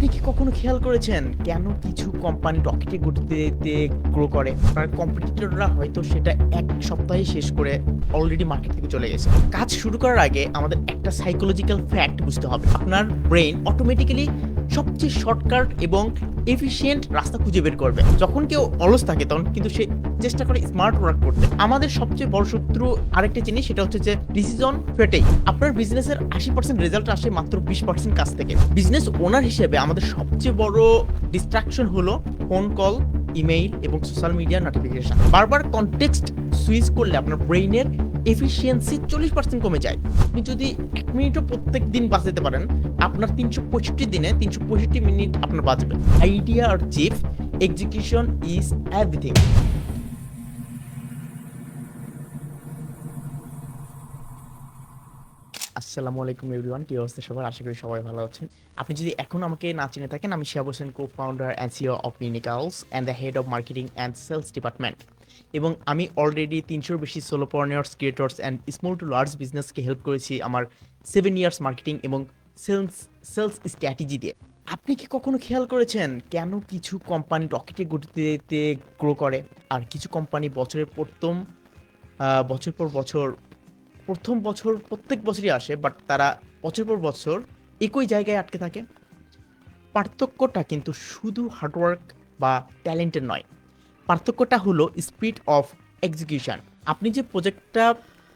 আপনি কি কখনো খেয়াল করেছেন কেন কিছু কোম্পানি রকেটে গতিতে গ্রো করে? আপনার কম্পিটিটররা হয়তো সেটা ১ সপ্তাহে শেষ করে অলরেডি মার্কেট থেকে চলে গেছে। কাজ শুরু করার আগে আমাদের একটা সাইকোলজিক্যাল ফ্যাক্ট বুঝতে হবে। আপনার ব্রেইন অটোমেটিক্যালি সবচেয়ে শর্টকাট এবং এফিশিয়েন্ট রাস্তা খুঁজে বের করবে। যখন কেউ অলস থাকে তখন কিন্তু সে চেষ্টা করে স্মার্ট ওয়ার্ক করতে। আমাদের সবচেয়ে বড় শত্রু আরেকটা জিনিস সেটা হচ্ছে যে ডিসিশন ফেটেই। আপনার বিজনেসের ৮০% রেজাল্ট আসে মাত্র ২০% কাজ থেকে। বিজনেস ওনার হিসেবে আমাদের সবচেয়ে বড় ডিস্ট্রাকশন হলো ফোন কল, ইমেইল এবং সোশ্যাল মিডিয়া নোটিফিকেশন। বারবার কনটেক্সট সুইচ করলে আপনার ব্রেইনের এফিশিয়েন্সি ৪০% কমে যায়। আপনি যদি ১ মিনিটও প্রত্যেকদিন বাঁচাতে পারেন, আপনার ৩৬৫ দিনে ৩৬৫ মিনিট আপনার বাঁচবে। Idea are cheap execution is everything. আসসালামু আলাইকুম এভরিওয়ান, কি অবস্থা সবার? আশা করি সবাই ভালো আছেন। আপনি যদি এখনো আমাকে না চিনে থাকেন, আমি Shihab Hossain, cofounder and CEO of Unicals and the head of marketing and sales department. এবং আমি অলরেডি ৩০০-র বেশি solopreneurs, creators and small to large বিজনেসকে হেল্প করেছি আমার 7 ইয়ার্স মার্কেটিং এবং সেলস সেলস স্ট্র্যাটেজি দিয়ে। আপনি কি কখনো খেয়াল করেছেন কেন কিছু কোম্পানি রকেটের গতিতে গ্রো করে আর কিছু কোম্পানি বছর পর বছর ১ম বছর প্রত্যেক বছরই আসে, বাট তারা বছর পর বছর একই জায়গায় আটকে থাকে? পার্থক্যটা কিন্তু শুধু হার্ডওয়ার্ক বা ট্যালেন্টের নয়। পার্থক্যটা হলো স্পিড অফ এক্সিকিউশন। আপনি যে প্রজেক্টটা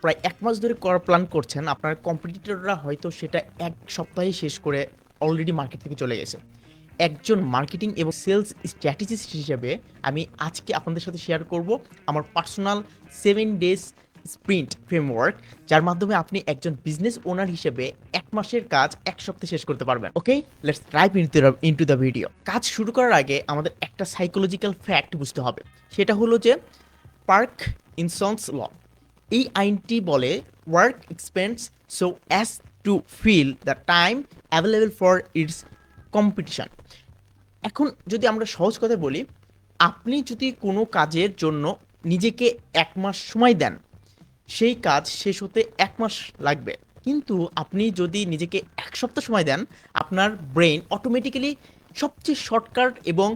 প্রায় ১ মাস ধরে করার প্ল্যান করছেন, আপনার কম্পিটিটররা হয়তো সেটা ১ সপ্তাহে শেষ করে অলরেডি মার্কেট থেকে চলে গেছে। একজন মার্কেটিং এবং সেলস স্ট্র্যাটেজিস্ট হিসেবে আমি আজকে আপনাদের সাথে শেয়ার করব আমার পার্সোনাল 7 ডেজ স্প্রিন্ট ফ্রেমওয়ার্ক, যার মাধ্যমে আপনি একজন বিজনেস ওনার হিসেবে ১ মাসের কাজ ১ সপ্তাহে শেষ করতে পারবেন। Okay, let's dive into the video. কাজ শুরু করার আগে আমাদের একটা সাইকোলজিক্যাল ফ্যাক্ট বুঝতে হবে। সেটা হলো যে পার্কিনসন্স ল। এই আইনটি বলে work expands so as to fill the time available for its competition. এখন যদি আমরা সহজ কথায় বলি, আপনি যদি কোনো কাজের জন্য নিজেকে ১ মাস সময় দেন, সেই কাজ শেষ হতে ১ মাস লাগবে। কিন্তু আপনি যদি নিজেকে ১ সপ্তাহ সময় দেন, আপনার ব্রেইন অটোমেটিক্যালি সবচেয়ে শর্টকাট এবং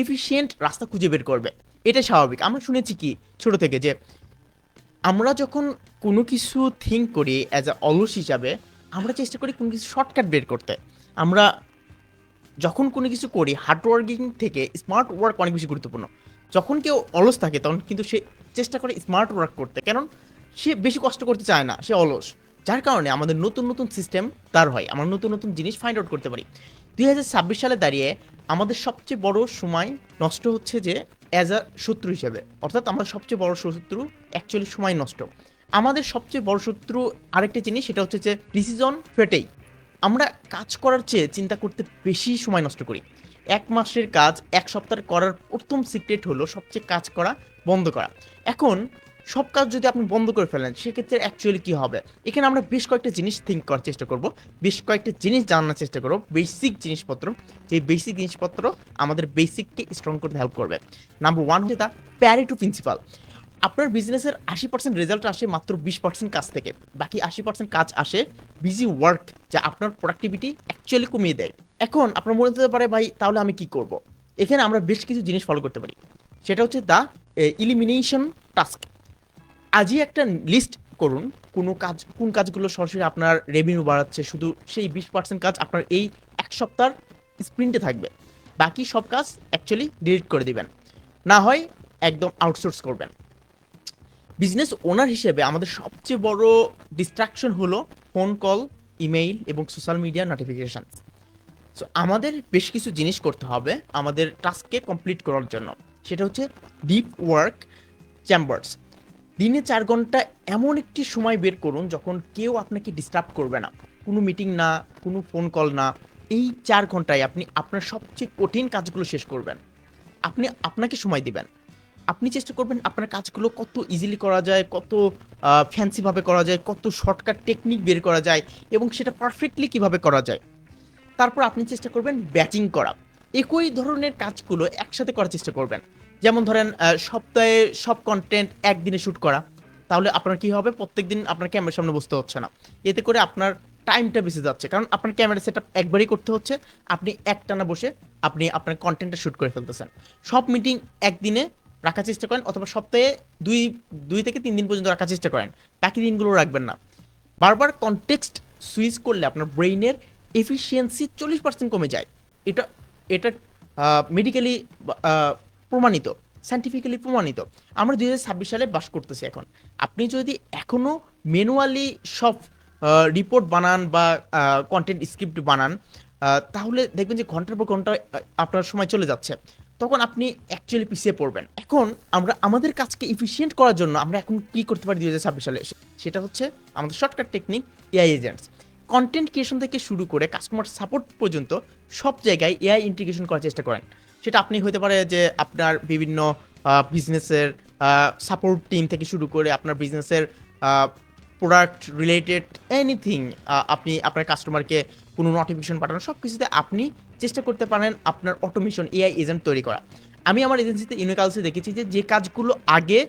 এফিশিয়েন্ট রাস্তা খুঁজে বের করবে। এটাই স্বাভাবিক। আমরা শুনেছি কি ছোট থেকে যে আমরা যখন কোনো কিছু থিঙ্ক করি অ্যাজ আ অলস হিসাবে, আমরা চেষ্টা করি কোনো কিছু শর্টকাট বের করতে। আমরা যখন কোনো কিছু করি হার্ড ওয়ার্কিং থেকে স্মার্ট ওয়ার্ক অনেক বেশি গুরুত্বপূর্ণ। যখন কেউ অলস থাকে তখন কিন্তু সে চেষ্টা করে স্মার্ট ওয়ার্ক করতে, কারণ সে বেশি কষ্ট করতে চায় না, সে অলস। যার কারণে আমাদের নতুন নতুন সিস্টেম তার হয়, আমরা নতুন নতুন জিনিস ফাইন্ড আউট করতে পারি। ২০২৬ সালে দাঁড়িয়ে আমাদের সবচেয়ে বড় সময় নষ্ট হচ্ছে যে অ্যাজ আ শত্রু হিসেবে, অর্থাৎ আমাদের সবচেয়ে বড় শত্রু অ্যাকচুয়ালি সময় নষ্ট। আমাদের সবচেয়ে বড় শত্রু আরেকটা জিনিস, সেটা হচ্ছে যে ডিসিশন ফেটেই। আমরা কাজ করার চেয়ে চিন্তা করতে বেশি সময় নষ্ট করি। ১ মাসের কাজ ১ সপ্তাহে করার প্রথম সিক্রেট হলো সবচেয়ে কাজ করা বন্ধ করা। এখন সব কাজ যদি আপনি বন্ধ করে ফেলেন, সেক্ষেত্রে অ্যাকচুয়ালি কি হবে? এখানে আমরা বেশ কয়েকটা জিনিস থিঙ্ক করার চেষ্টা করব। বেশ কয়েকটা জিনিস জানার চেষ্টা করব। বেসিক জিনিসপত্র। যে বেসিক জিনিসপত্র আমাদের বেসিককে স্ট্রং করতে হেল্প করবে। নাম্বার 1 হচ্ছে দ্য প্যারেটো প্রিন্সিপাল। আপনার বিজনেসের ৮০% রেজাল্ট আসে মাত্র ২০% কাজ থেকে। বাকি ৮০% কাজ আসে বিজি ওয়ার্ক, যা আপনার প্রোডাক্টিভিটি অ্যাকচুয়ালি কমিয়ে দেয়। এখন আপনার মনে হতে পারে, ভাই তাহলে আমি কি করব? এখানে আমরা বেশ কিছু জিনিস ফলো করতে পারি। সেটা হচ্ছে দ্য ইলিমিনেশন টাস্ক। আজই একটা লিস্ট করুন কোন কাজগুলো সরাসরি আপনার রেভিনিউ বাড়াচ্ছে। শুধু সেই ২০% কাজ আপনার এই ১ সপ্তাহের স্প্রিন্টে থাকবে। বাকি সব কাজ অ্যাকচুয়ালি ডিলিট করে দিবেন। না হয় একদম আউটসোর্স করবেন। বিজনেস ওনার হিসেবে আমাদের সবচেয়ে বড় ডিস্ট্রাকশন হলো ফোন কল, ইমেইল এবং সোশ্যাল মিডিয়া নোটিফিকেশন। সো আমাদের বেশ কিছু জিনিস করতে হবে আমাদের টাস্ককে কমপ্লিট করার জন্য। সেটা হচ্ছে ডিপ ওয়ার্ক চেম্বার্স। দিনে ৪ ঘন্টা এমন একটি সময় বের করুন যখন কেউ আপনাকে ডিস্টার্ব করবে না। কোনো মিটিং না, কোনো ফোন কল না। এই ৪ ঘন্টায় আপনি আপনার সবচেয়ে কঠিন কাজগুলো শেষ করবেন। আপনি আপনাকে সময় দিবেন। আপনি চেষ্টা করবেন আপনার কাজগুলো কত ইজিলি করা যায়, কত ফ্যান্সি ভাবে করা যায়, কত শর্টকাট টেকনিক বের করা যায় এবং সেটা পারফেক্টলি কিভাবে করা যায়। তারপর আপনি চেষ্টা করবেন ব্যাচিং করা। একই ধরনের কাজগুলো একসাথে করার চেষ্টা করবেন। যেমন ধরেন সপ্তাহে সব কনটেন্ট একদিনে শুট করা। তাহলে আপনার কি হবে? প্রত্যেকদিন আপনার ক্যামেরার সামনে বসতে হচ্ছে না। এতে করে আপনার টাইমটা বেঁচে যাচ্ছে, কারণ আপনার ক্যামেরা সেটআপ একবারই করতে হচ্ছে, আপনি একটানা বসে আপনি আপনার কন্টেন্টটা শুট করে ফেলতেছেন। সব মিটিং একদিনে রাখার চেষ্টা করেন, অথবা সপ্তাহে দুই 2 থেকে 3 দিন পর্যন্ত রাখার চেষ্টা করেন, বাকি দিনগুলো রাখবেন না। বারবার কনটেক্সট সুইচ করলে আপনার ব্রেইনের এফিসিয়েন্সি 40% কমে যায়। এটা এটা মেডিকেলি প্রমাণিত, সায়েন্টিফিক্যালি প্রমাণিত। আমরা 2026 সালে বাস করতেছি এখন। আপনি যদি এখনো ম্যানুয়ালি সব রিপোর্ট বানান বা কন্টেন্ট স্ক্রিপ্ট বানান, তাহলে দেখবেন যে ঘন্টার পর ঘন্টা আপনার সময় চলে যাচ্ছে, তখন আপনি অ্যাকচুয়ালি পিছিয়ে পড়বেন। এখন আমরা আমাদের কাজকে এফিসিয়েন্ট করার জন্য আমরা এখন কি করতে পারি 2026 সালে, সেটা হচ্ছে আমাদের shortcut technique, AI agents. Content creation থেকে শুরু করে কাস্টমার সাপোর্ট পর্যন্ত সব জায়গায় এআই ইন্টিগ্রেশন করার চেষ্টা করেন। সেটা আপনি হতে পারে যে আপনার বিভিন্ন বিজনেসের সাপোর্ট টিম থেকে শুরু করে আপনার বিজনেসের প্রোডাক্ট রিলেটেড এনিথিং, আপনি আপনার কাস্টমারকে কোনো নোটিফিকেশন পাঠানো, সব কিছুতে আপনি চেষ্টা করতে পারেন আপনার অটোমেশন এআই এজেন্ট তৈরি করা। আমি আমার এজেন্সিতে ইউনিকালসে দেখেছি যে যে কাজগুলো আগে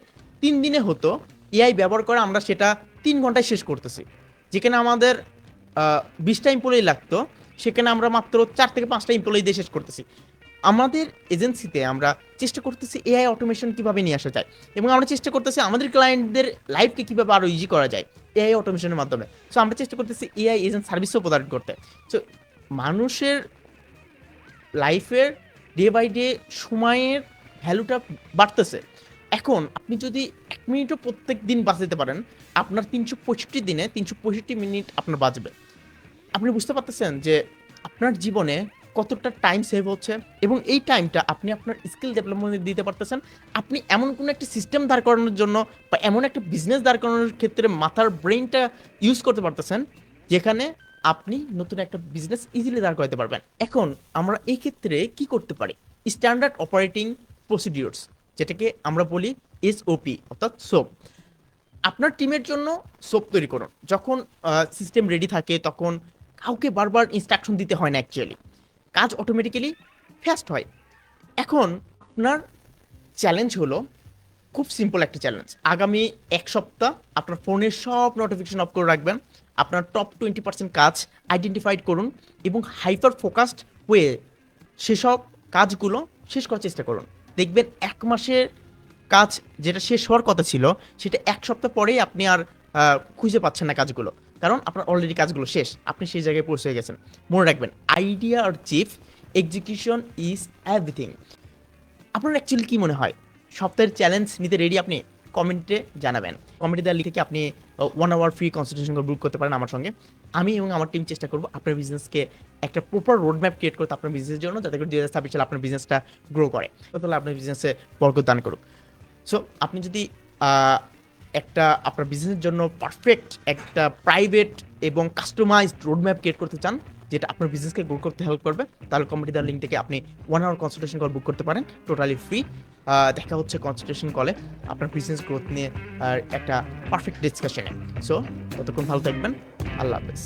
3 দিনে হতো, এআই ব্যবহার করে আমরা সেটা 3 ঘন্টায় শেষ করতেছি। যেখানে আমাদের 20টা এমপ্লয়ি লাগতো, সেখানে আমরা মাত্র 4 থেকে 5টা এমপ্লয়ি দিয়ে শেষ করতেছি। আমাদের এজেন্সিতে আমরা চেষ্টা করতেছি এআই অটোমেশন কিভাবে নিয়ে আসা যায়, এবং আমরা চেষ্টা করতেছি আমাদের ক্লায়েন্টদের লাইফকে কিভাবে আরো ইজি করা যায় এআই অটোমেশনের মাধ্যমে। সো আমরা চেষ্টা করতেছি এআই এজেন্ট সার্ভিসও প্রদান করতে। সো মানুষের লাইফের ডে বাই ডে সময়ের ভ্যালুটা বাড়তেছে। এখন আপনি যদি 1 মিনিটও প্রত্যেক দিন বাঁচাতে পারেন, আপনার 365 দিনে 365 মিনিট আপনার বাঁচবে। আপনি বুঝতে পারতেছেন যে আপনার জীবনে কতটা টাইম সেভ হচ্ছে, এবং এই টাইমটা আপনি আপনার স্কিল ডেভেলপমেন্টে দিতে পারতেছেন। আপনি এমন কোনো একটা সিস্টেম দাঁড় করানোর জন্য বা এমন একটা বিজনেস দাঁড় করানোর ক্ষেত্রে মাথার ব্রেইনটা ইউজ করতে পারতেছেন, যেখানে আপনি নতুন একটা বিজনেস ইজিলি দাঁড় করাতে পারবেন। এখন আমরা এই ক্ষেত্রে কি করতে পারি? স্ট্যান্ডার্ড অপারেটিং প্রসিডিউরস, যেটাকে আমরা বলি এসওপি অর্থাৎ সোপ। আপনার টিমের জন্য সোপ তৈরি করুন। যখন সিস্টেম রেডি থাকে তখন কাউকে বারবার ইনস্ট্রাকশন দিতে হয় না, অ্যাকচুয়ালি কাজ অটোমেটিক্যালি ফাস্ট হয়। এখন আপনার চ্যালেঞ্জ হলো, খুব সিম্পল একটা চ্যালেঞ্জ, আগামী 1 সপ্তাহ আপনার ফোনের সব নোটিফিকেশন অফ করে রাখবেন, আপনার টপ 20% কাজ আইডেন্টিফাইড করুন, এবং হাইপার ফোকাসড হয়ে সেসব কাজগুলো শেষ করার চেষ্টা করুন। দেখবেন 1 মাসের কাজ যেটা শেষ হওয়ার কথা ছিল, সেটা 1 সপ্তাহ পরেই আপনি আর খুঁজে পাচ্ছেন না কাজগুলো, কারণ আপনার অলরেডি কাজগুলো শেষ, আপনি সেই জায়গায় পৌঁছে গেছেন। মনে রাখবেন, idea are cheap execution is everything. আপনার অ্যাকচুয়ালি কি মনে হয়, সপ্তাহের চ্যালেঞ্জ নিতে রেডি আপনি? কমেন্টে জানাবেন। কমেন্টে দেওয়ার লিখে আপনি 1 আওয়ার ফ্রি কনসালটেশন বুক করতে পারেন আমার সঙ্গে। আমি এবং আমার টিম চেষ্টা করবো আপনার বিজনেসকে একটা প্রপার রোড ম্যাপ ক্রিয়েট করতে আপনার বিজনেসের জন্য, যাতে করে 2026 সালে আপনার বিজনেসটা গ্রো করে, তাহলে আপনার বিজনেসে বরকত দান করুক। সো আপনি যদি একটা আপনার বিজনেসের জন্য পারফেক্ট একটা প্রাইভেট এবং কাস্টমাইজড রোড ম্যাপ ক্রিয়েট করতে চান, যেটা আপনার বিজনেসকে গ্রো করতে হেল্প করবে, তাহলে কমিটি দেওয়ার লিঙ্ক থেকে আপনি 1 আওয়ার কনসালটেশন কল বুক করতে পারেন, টোটালি ফ্রি। দেখা হচ্ছে কনসালটেশন কলে আপনার বিজনেস গ্রোথ নিয়ে একটা পারফেক্ট ডিসকাশনে। সো ততক্ষণ ভালো থাকবেন, আল্লাহ হাফেজ।